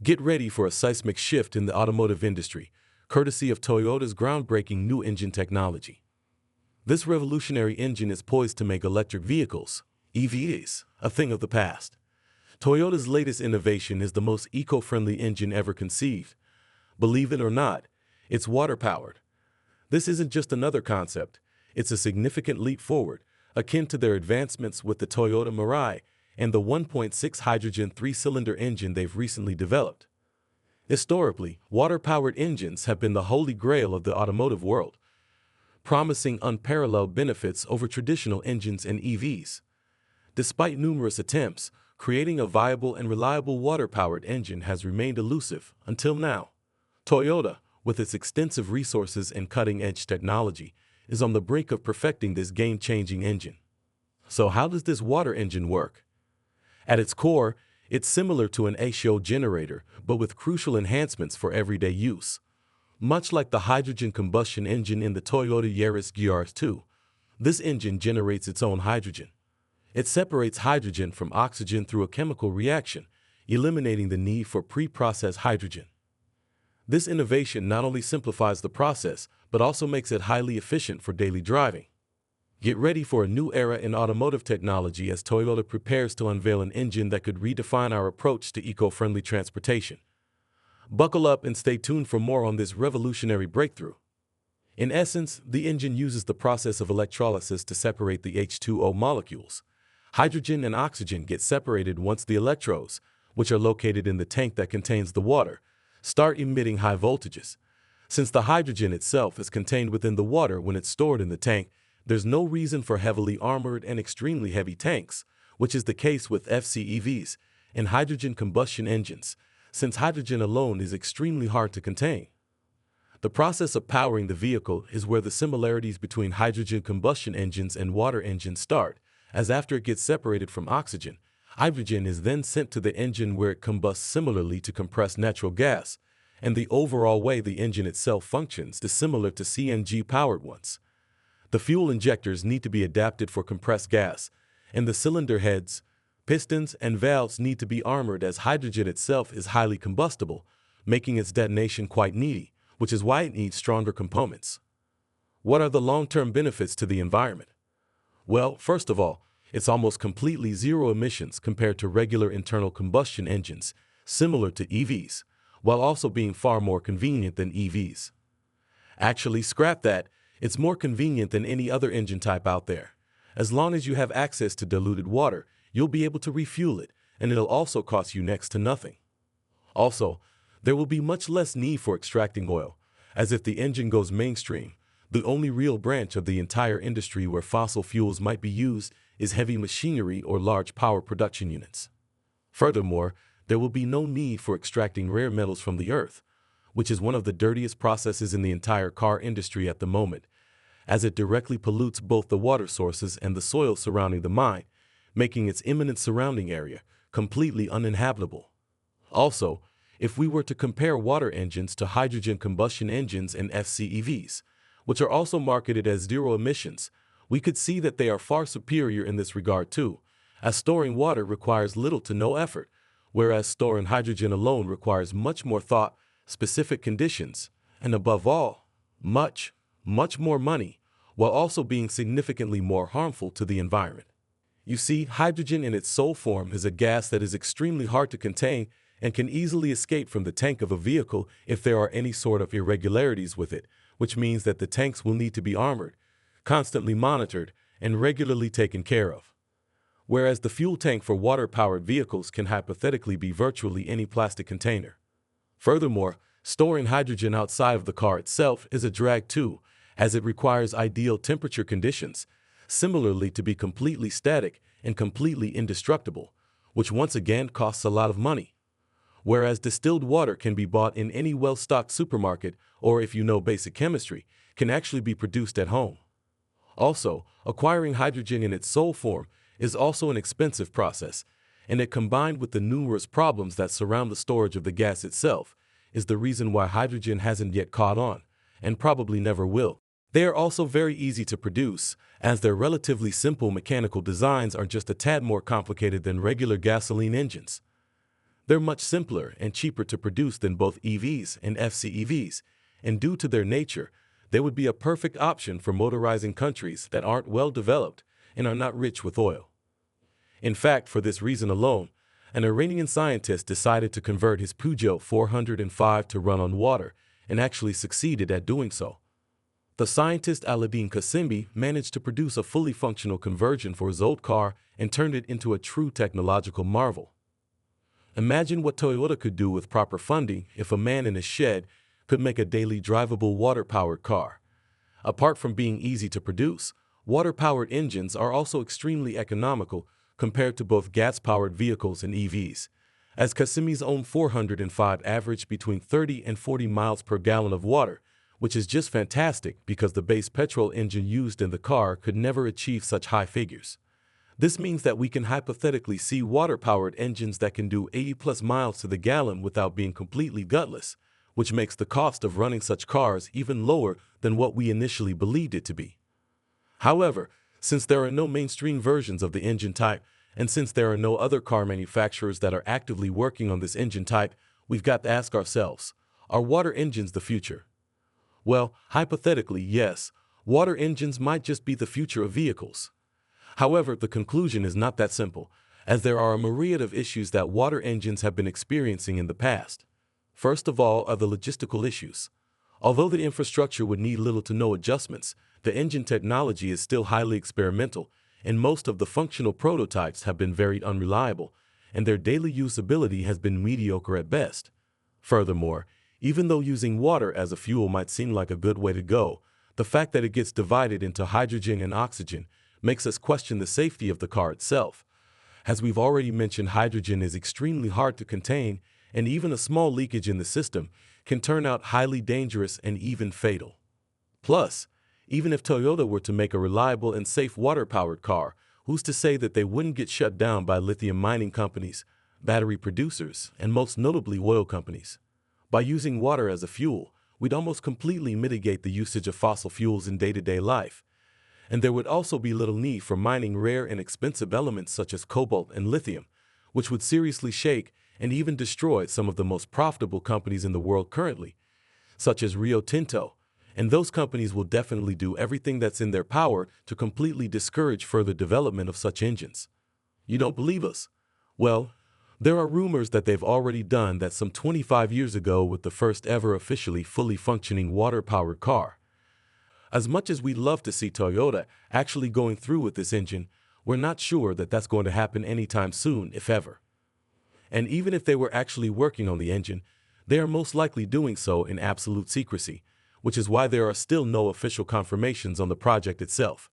Get ready for a seismic shift in the automotive industry, courtesy of Toyota's groundbreaking new engine technology. This revolutionary engine is poised to make electric vehicles, EVs, a thing of the past. Toyota's latest innovation is the most eco-friendly engine ever conceived. Believe it or not, it's water-powered. This isn't just another concept, it's a significant leap forward, akin to their advancements with the Toyota Mirai and the 1.6 hydrogen three-cylinder engine they've recently developed. Historically, water-powered engines have been the holy grail of the automotive world, promising unparalleled benefits over traditional engines and EVs. Despite numerous attempts, creating a viable and reliable water-powered engine has remained elusive until now. Toyota, with its extensive resources and cutting-edge technology, is on the brink of perfecting this game-changing engine. So how does this water engine work? At its core, it's similar to an HO generator, but with crucial enhancements for everyday use. Much like the hydrogen combustion engine in the Toyota Yaris GR2, this engine generates its own hydrogen. It separates hydrogen from oxygen through a chemical reaction, eliminating the need for pre-processed hydrogen. This innovation not only simplifies the process, but also makes it highly efficient for daily driving. Get ready for a new era in automotive technology as Toyota prepares to unveil an engine that could redefine our approach to eco-friendly transportation. Buckle up and stay tuned for more on this revolutionary breakthrough. In essence, the engine uses the process of electrolysis to separate the H2O molecules. Hydrogen and oxygen get separated once the electrodes, which are located in the tank that contains the water, start emitting high voltages. Since the hydrogen itself is contained within the water when it's stored in the tank, there's no reason for heavily armored and extremely heavy tanks, which is the case with FCEVs and hydrogen combustion engines, since hydrogen alone is extremely hard to contain. The process of powering the vehicle is where the similarities between hydrogen combustion engines and water engines start, as after it gets separated from oxygen, hydrogen is then sent to the engine where it combusts similarly to compressed natural gas, and the overall way the engine itself functions is similar to CNG-powered ones. The fuel injectors need to be adapted for compressed gas, and the cylinder heads, pistons, and valves need to be armored as hydrogen itself is highly combustible, making its detonation quite needy, which is why it needs stronger components. What are the long-term benefits to the environment? Well, first of all, it's almost completely zero emissions compared to regular internal combustion engines, similar to EVs, while also being far more convenient than EVs. Actually, scrap that. It's more convenient than any other engine type out there. As long as you have access to diluted water, you'll be able to refuel it, and it'll also cost you next to nothing. Also, there will be much less need for extracting oil, as if the engine goes mainstream, the only real branch of the entire industry where fossil fuels might be used is heavy machinery or large power production units. Furthermore, there will be no need for extracting rare metals from the earth, which is one of the dirtiest processes in the entire car industry at the moment, as it directly pollutes both the water sources and the soil surrounding the mine, making its imminent surrounding area completely uninhabitable. Also, if we were to compare water engines to hydrogen combustion engines and FCEVs, which are also marketed as zero emissions, we could see that they are far superior in this regard too, as storing water requires little to no effort, whereas storing hydrogen alone requires much more thought, specific conditions, and above all, much more money, while also being significantly more harmful to the environment. You see, hydrogen in its sole form is a gas that is extremely hard to contain and can easily escape from the tank of a vehicle if there are any sort of irregularities with it, which means that the tanks will need to be armored, constantly monitored, and regularly taken care of. Whereas the fuel tank for water-powered vehicles can hypothetically be virtually any plastic container. Furthermore, storing hydrogen outside of the car itself is a drag too, as it requires ideal temperature conditions, similarly to be completely static and completely indestructible, which once again costs a lot of money. Whereas distilled water can be bought in any well-stocked supermarket, or if you know basic chemistry, can actually be produced at home. Also, acquiring hydrogen in its sole form is also an expensive process, and it combined with the numerous problems that surround the storage of the gas itself is the reason why hydrogen hasn't yet caught on, and probably never will. They are also very easy to produce, as their relatively simple mechanical designs are just a tad more complicated than regular gasoline engines. They're much simpler and cheaper to produce than both EVs and FCEVs, and due to their nature, they would be a perfect option for motorizing countries that aren't well developed and are not rich with oil. In fact, for this reason alone, an Iranian scientist decided to convert his Peugeot 405 to run on water and actually succeeded at doing so. The scientist Aladdin Qasimbi managed to produce a fully functional conversion for his old car and turned it into a true technological marvel. Imagine what Toyota could do with proper funding if a man in a shed could make a daily drivable water-powered car. Apart from being easy to produce, water-powered engines are also extremely economical compared to both gas-powered vehicles and EVs, as Qasimbi's own 405 averaged between 30 and 40 miles per gallon of water, which is just fantastic because the base petrol engine used in the car could never achieve such high figures. This means that we can hypothetically see water-powered engines that can do 80+ miles to the gallon without being completely gutless, which makes the cost of running such cars even lower than what we initially believed it to be. However, since there are no mainstream versions of the engine type, and since there are no other car manufacturers that are actively working on this engine type, we've got to ask ourselves, are water engines the future? Well, hypothetically, yes, water engines might just be the future of vehicles. However, the conclusion is not that simple, as there are a myriad of issues that water engines have been experiencing in the past. First of all are the logistical issues. Although the infrastructure would need little to no adjustments, the engine technology is still highly experimental, and most of the functional prototypes have been very unreliable, and their daily usability has been mediocre at best. Furthermore, even though using water as a fuel might seem like a good way to go, the fact that it gets divided into hydrogen and oxygen makes us question the safety of the car itself. As we've already mentioned, hydrogen is extremely hard to contain, and even a small leakage in the system can turn out highly dangerous and even fatal. Plus, even if Toyota were to make a reliable and safe water-powered car, who's to say that they wouldn't get shut down by lithium mining companies, battery producers, and most notably oil companies? By using water as a fuel, we'd almost completely mitigate the usage of fossil fuels in day-to-day life. And there would also be little need for mining rare and expensive elements such as cobalt and lithium, which would seriously shake and even destroy some of the most profitable companies in the world currently, such as Rio Tinto, and those companies will definitely do everything that's in their power to completely discourage further development of such engines. You don't believe us? Well, there are rumors that they've already done that some 25 years ago with the first ever officially fully functioning water-powered car. As much as we'd love to see Toyota actually going through with this engine, we're not sure that that's going to happen anytime soon, if ever. And even if they were actually working on the engine, they are most likely doing so in absolute secrecy, which is why there are still no official confirmations on the project itself.